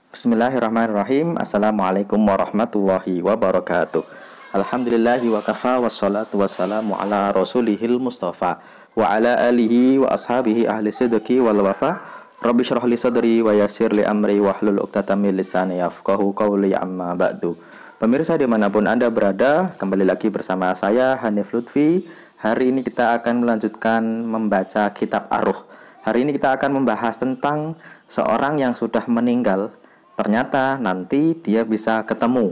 Bismillahirrahmanirrahim. Assalamualaikum warahmatullahi wabarakatuh. Alhamdulillahi wa kafa wassalatu wassalamu ala rasulihil mustafa wa ala alihi wa ashabihi ahli sidqi wal wafa. Rabbi syrah li sadri wa yassir li amri wahlul 'uqdatam min lisani yafqahu qawli amma ba'du. Pemirsa dimanapun Anda berada, kembali lagi bersama saya Hanif Lutfi. Hari ini kita akan melanjutkan membaca kitab Ar-Ruh. Hari ini kita akan membahas tentang seorang yang sudah meninggal. Ternyata nanti dia bisa ketemu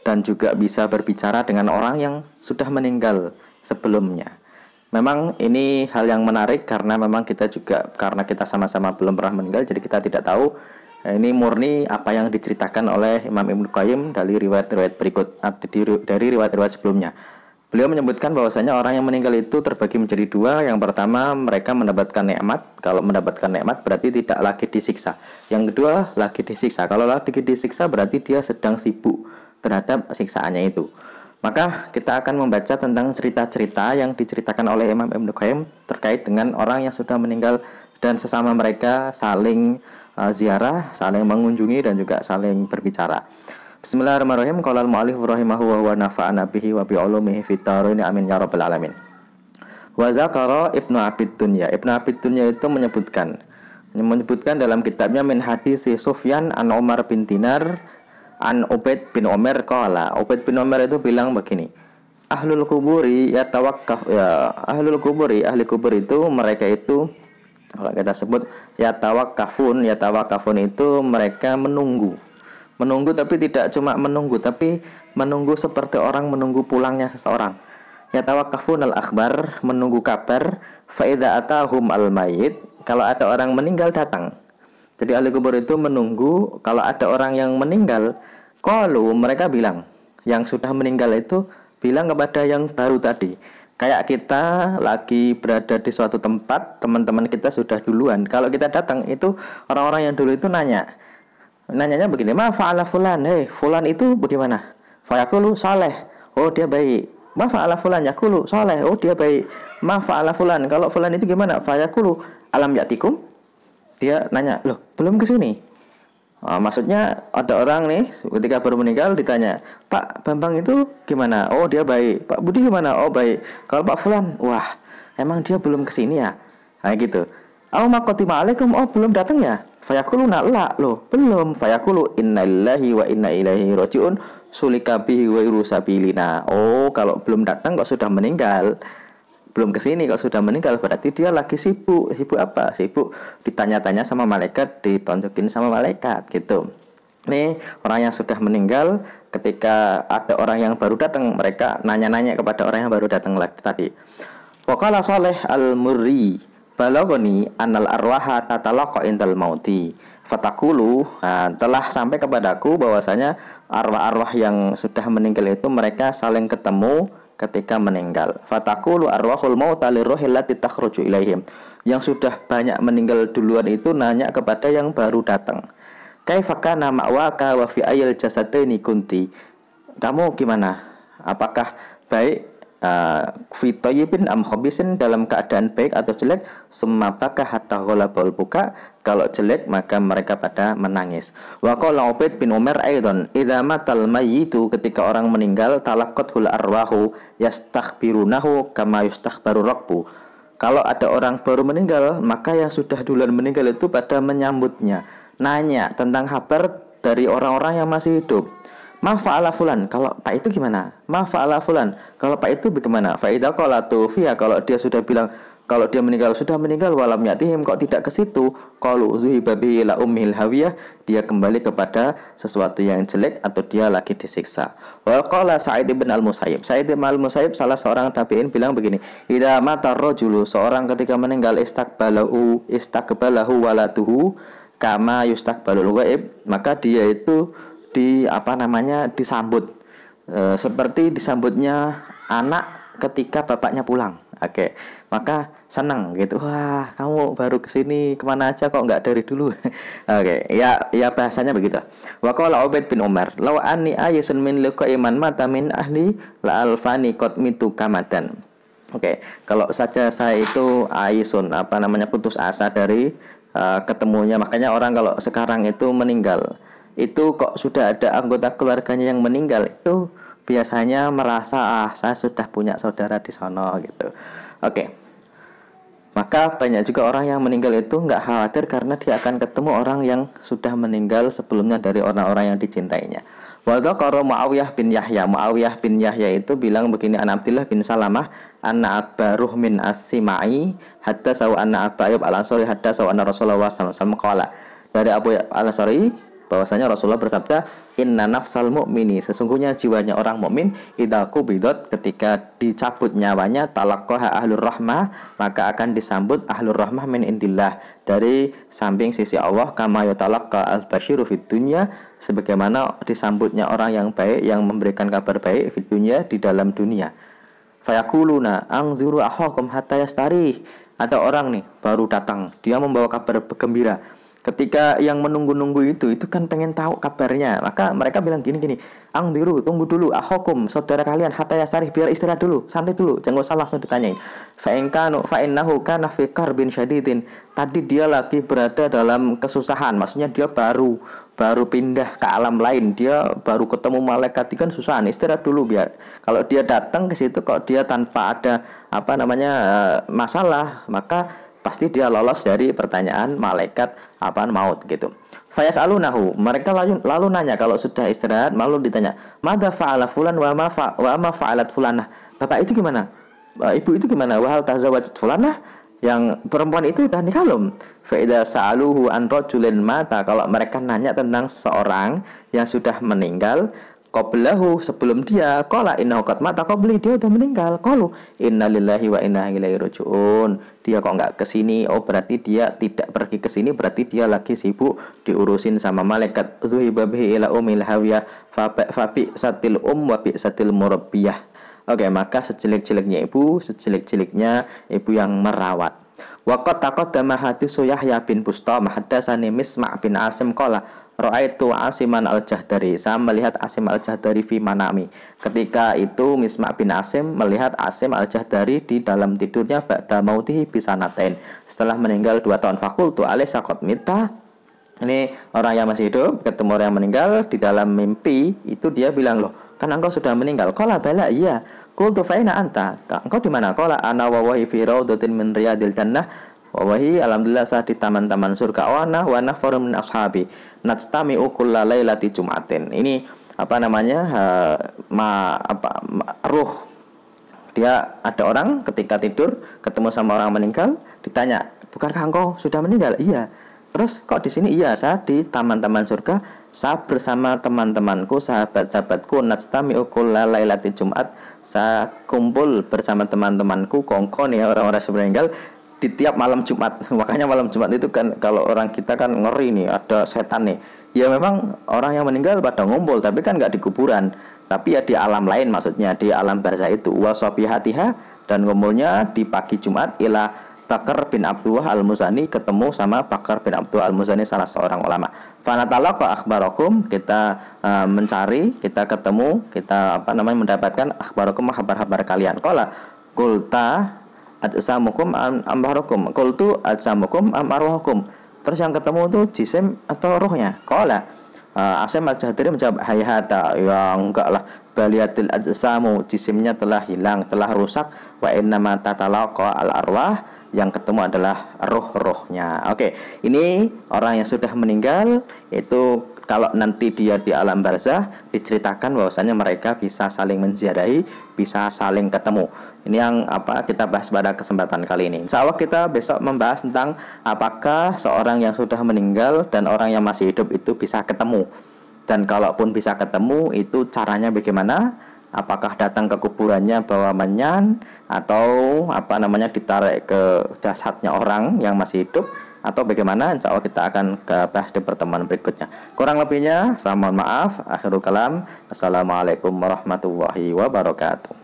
dan juga bisa berbicara dengan orang yang sudah meninggal sebelumnya. Memang ini hal yang menarik karena memang kita juga, karena kita sama-sama belum pernah meninggal, jadi kita tidak tahu. Ini murni apa yang diceritakan oleh Imam Ibnu Qayyim dari riwayat-riwayat berikut, dari riwayat-riwayat sebelumnya. Beliau menyebutkan bahwasanya orang yang meninggal itu terbagi menjadi dua. Yang pertama, mereka mendapatkan nikmat. Kalau mendapatkan nikmat berarti tidak lagi disiksa. Yang kedua, lagi disiksa. Kalau lagi disiksa berarti dia sedang sibuk terhadap siksaannya itu. Maka kita akan membaca tentang cerita-cerita yang diceritakan oleh Imam Ibnu Qayyim terkait dengan orang yang sudah meninggal dan sesama mereka saling ziarah, saling mengunjungi dan juga saling berbicara. Bismillahirrahmanirrahim. Qala al-mu'allif rahimahu wa nafa'ana bihi wa bi ulumihi fid dharain amin ya rabbal alamin. Wa zakara Ibnu Abid Dunya. Ibnu Abid Dunya itu menyebutkan dalam kitabnya Min Hadis Sufyan an Umar bin Dinar an Ubaid bin Umar qala. Ubaid bin Umar itu bilang begini. Ahlul kuburi yatawakkaf, ya, ahlul kuburi, ahli kubur itu mereka itu, kalau kita sebut yatawakkafun itu mereka menunggu, tapi tidak cuma menunggu, tapi menunggu seperti orang menunggu pulangnya seseorang. Yatawakkafun al-akhbar, menunggu kabar. Fa idza atahum al-mayyit, kalau ada orang meninggal datang. Jadi ahli kubur itu menunggu kalau ada orang yang meninggal. Qalu, mereka bilang, yang sudah meninggal itu bilang kepada yang baru tadi. Kayak kita lagi berada di suatu tempat, teman-teman kita sudah duluan. Kalau kita datang itu orang-orang yang dulu itu nanyanya begini, ma fa'ala fulan, fulan itu bagaimana? Fayaqulu saleh, oh dia baik. Ma fa'ala fulan, yaqulu saleh, oh dia baik. Ma fa'ala fulan, kalau fulan itu gimana? Fayaqulu alam yatikum, dia nanya, loh belum kesini. Maksudnya ada orang nih ketika baru meninggal ditanya, Pak Bambang itu gimana? Oh dia baik. Pak Budi gimana? Oh baik. Kalau Pak Fulan, wah emang dia belum kesini ya? Nah gitu. Au maqatima alaikum, oh belum datang ya? Fayaquluna la, loh belum. Fayaqulu innalillahi wa inna ilaihi rajiun sulika bihi wa irusabilina. Oh kalau belum datang kok sudah meninggal, belum kesini kok sudah meninggal, berarti dia lagi sibuk. Sibuk apa? Sibuk ditanya-tanya sama malaikat, ditonjokin sama malaikat gitu. Nih orang yang sudah meninggal, ketika ada orang yang baru datang, mereka nanya-nanya kepada orang yang baru datang lagi tadi. Waqala Saleh al-Murri balagoni anal arwaha tatalaqa indal mauti fatakulu. Telah sampai kepadaku bahwasanya arwah-arwah yang sudah meninggal itu mereka saling ketemu ketika meninggal. Fatakulu arwahul mauta lirruhil lati takhruju ilaihim. Yang sudah banyak meninggal duluan itu nanya kepada yang baru datang. Kaifa kana ma'waka wa fi ayil jasadaini kunti. Kamu gimana? Apakah baik? Fi thayyibin am khabisin, dalam keadaan baik atau jelek? Summa baka hatta ghalabal buka, kalau jelek maka mereka pada menangis. Wa qala Ubaid bin Umar aidan idza matal mayyitu, ketika orang meninggal, talaqqatul arwahu yastakhbirunahu kama yastakhbaru rabbu. Kalau ada orang baru meninggal, maka yang sudah duluan meninggal itu pada menyambutnya, nanya tentang kabar dari orang-orang yang masih hidup. Ma fa'ala fulan, kalau Pak itu gimana? Ma fa'ala fulan, kalau Pak itu bagaimana? Fa idza qala tufiya, kalau dia sudah bilang kalau dia meninggal, sudah meninggal, walam yatihim, kok tidak ke situ, qalu zuhiba bihi ila ummil hawiyah, dia kembali kepada sesuatu yang jelek atau dia lagi disiksa. Wa qala Sa'id bin al-Musayyib, Sa'id bin al-Musayyib salah seorang tabi'in bilang begini, idza mata rajulu, seorang ketika meninggal, istaqbalahu walatuhu kama yustaqbalul ghaib, maka dia itu disambut seperti disambutnya anak ketika bapaknya pulang. Oke, maka senang gitu. Wah, kamu baru kesini, kemana aja kok nggak dari dulu? Oke, ya bahasanya begitu. Wa qala Ubaid bin Umar, law anni aysun min liqa'i man mata min ahli la alfani qad mitu kamadan. Oke, kalau saja saya itu aysun putus asa dari ketemunya. Makanya orang kalau sekarang itu meninggal, itu kok sudah ada anggota keluarganya yang meninggal, itu biasanya merasa saya sudah punya saudara di sana gitu. Oke. Maka banyak juga orang yang meninggal itu nggak khawatir karena dia akan ketemu orang yang sudah meninggal sebelumnya dari orang-orang yang dicintainya. Wa dzakara Muawiyah bin Yahya. Muawiyah bin Yahya itu bilang begini, an Abdullah bin Salamah anna Abba Ruhmin As-Simai haddatsahu anna Abba Ayyub Al-Ansari haddatsahu anna Rasulullah sallallahu alaihi wasallam qala. Dari Abu Al-Ansari bahwasanya Rasulullah bersabda, inna nafsal mu'mini, sesungguhnya jiwanya orang mukmin idza qubidat, ketika dicabut nyawanya, talaqqaha ahlur rahmah, maka akan disambut ahlur rahmah min indillah, dari samping sisi Allah, kama yatalaqqa al-basyiru fid dunya, sebagaimana disambutnya orang yang baik yang memberikan kabar baik fid dunya, di dalam dunia. Fayaquluna anziru ahakum hatta yastarih. Ada orang nih baru datang, dia membawa kabar gembira. Ketika yang menunggu-nunggu itu kan pengen tahu kabarnya, maka mereka bilang gini, angdiru, tunggu dulu, ahokum, saudara kalian, hatta yastarih, biar istirahat dulu, santai dulu, jangan usah langsung ditanyain. Fa'innahu kana fi karbin syadidin, tadi dia lagi berada dalam kesusahan, maksudnya dia baru pindah ke alam lain, dia baru ketemu malaikat, kan susah, istirahat dulu biar. Kalau dia datang ke situ kok dia tanpa ada masalah, maka pasti dia lolos dari pertanyaan malaikat maut gitu. Fayasalunahu, mereka lalu nanya kalau sudah istirahat, lalu ditanya, "Madza fa'ala fulan wa ma fa'alat fulanah?" Bapak itu gimana? Ibu itu gimana? Wa hal tazawwajat fulanah? Yang perempuan itu udah nikah belum? Fa idza sa'aluhu an rajulin mata, kalau mereka nanya tentang seorang yang sudah meninggal, qablahu, sebelum dia, qala innahu qad mata qabli, dia udah meninggal. Qalu innalillahi wa inna ilaihi raji'un. Dia kok nggak kesini? Oh, berarti dia tidak pergi ke sini, berarti dia lagi sibuk diurusin sama malaikat. Zuhiba bihi ila umil hawiyah fa bi satil wa bi satil murabbiyah. Oke, maka sejelek-jeleknya ibu, sejelek-jeleknya ibu yang merawat. Waqat taqaddama haditsu Yahya bin Bustam hadatsani Misma' bin Asim qala ra'aitu Asiman al-Jahdari, saya melihat Asim al-Jahdari fi manami. Ketika itu Misma' bin Asim melihat Asim al-Jahdari di dalam tidurnya ba'da mautihi bisanatain, setelah meninggal 2 tahun. Faqultu alaysa qad mita, ini orang yang masih hidup ketemu orang yang meninggal di dalam mimpi, itu dia bilang, loh kan engkau sudah meninggal. Qala bala, iya. Qultu fa aina anta, engkau di mana? Qala ana wa wahi fi raudatin min riyadil jannah, wawahi, alhamdulillah saya di taman-taman surga. Wa nafarun min ashabi najtami'u kulla lailati jum'atin. Ini ruh. Dia ada orang ketika tidur ketemu sama orang meninggal, ditanya, "Bukankah engkau sudah meninggal?" "Iya." "Terus kok di sini?" "Iya, saya di taman-taman surga, saya bersama teman-temanku, sahabat-sahabatku, najtami'u kulla lailati jum'at, saya kumpul bersama teman-temanku, kongkon ya, orang-orang yang meninggal, di tiap malam Jumat." Makanya malam Jumat itu kan kalau orang kita kan ngeri nih, ada setan nih. Ya memang orang yang meninggal pada ngumpul, tapi kan nggak di kuburan, tapi ya di alam lain, maksudnya di alam barzah itu. Wasabihatiha, dan ngumpulnya di pagi Jumat ila Bakar bin Abdullah al-Muzani, ketemu sama Bakar bin Abdullah al-Muzani, salah seorang ulama. Fanatalaqa akhbarakum, kita mencari, kita ketemu, kita mendapatkan akhbarakum, kabar-kabar kalian. Qala qulta ajsamukum ambarukum, qultu ajsamukum amarwahukum. Terus yang ketemu tuh jisim atau rohnya? Qala Asim al-Jahdari menjawab, hayhata, ya enggak lah, baliatil ajsamu, jisimnya telah hilang, telah rusak, wa innama tatalaqa al-arwah, yang ketemu adalah roh-rohnya. Oke, ini orang yang sudah meninggal itu kalau nanti dia di alam barzah diceritakan bahwasanya mereka bisa saling menziarahi, bisa saling ketemu. Ini yang kita bahas pada kesempatan kali ini. Insya Allah kita besok membahas tentang apakah seorang yang sudah meninggal dan orang yang masih hidup itu bisa ketemu. Dan kalaupun bisa ketemu, itu caranya bagaimana? Apakah datang ke kuburannya bawa menyan, atau ditarik ke jasadnya orang yang masih hidup, atau bagaimana? Insya Allah kita akan bahas di pertemuan berikutnya. Kurang lebihnya saya mohon maaf. Akhirul kalam. Assalamualaikum warahmatullahi wabarakatuh.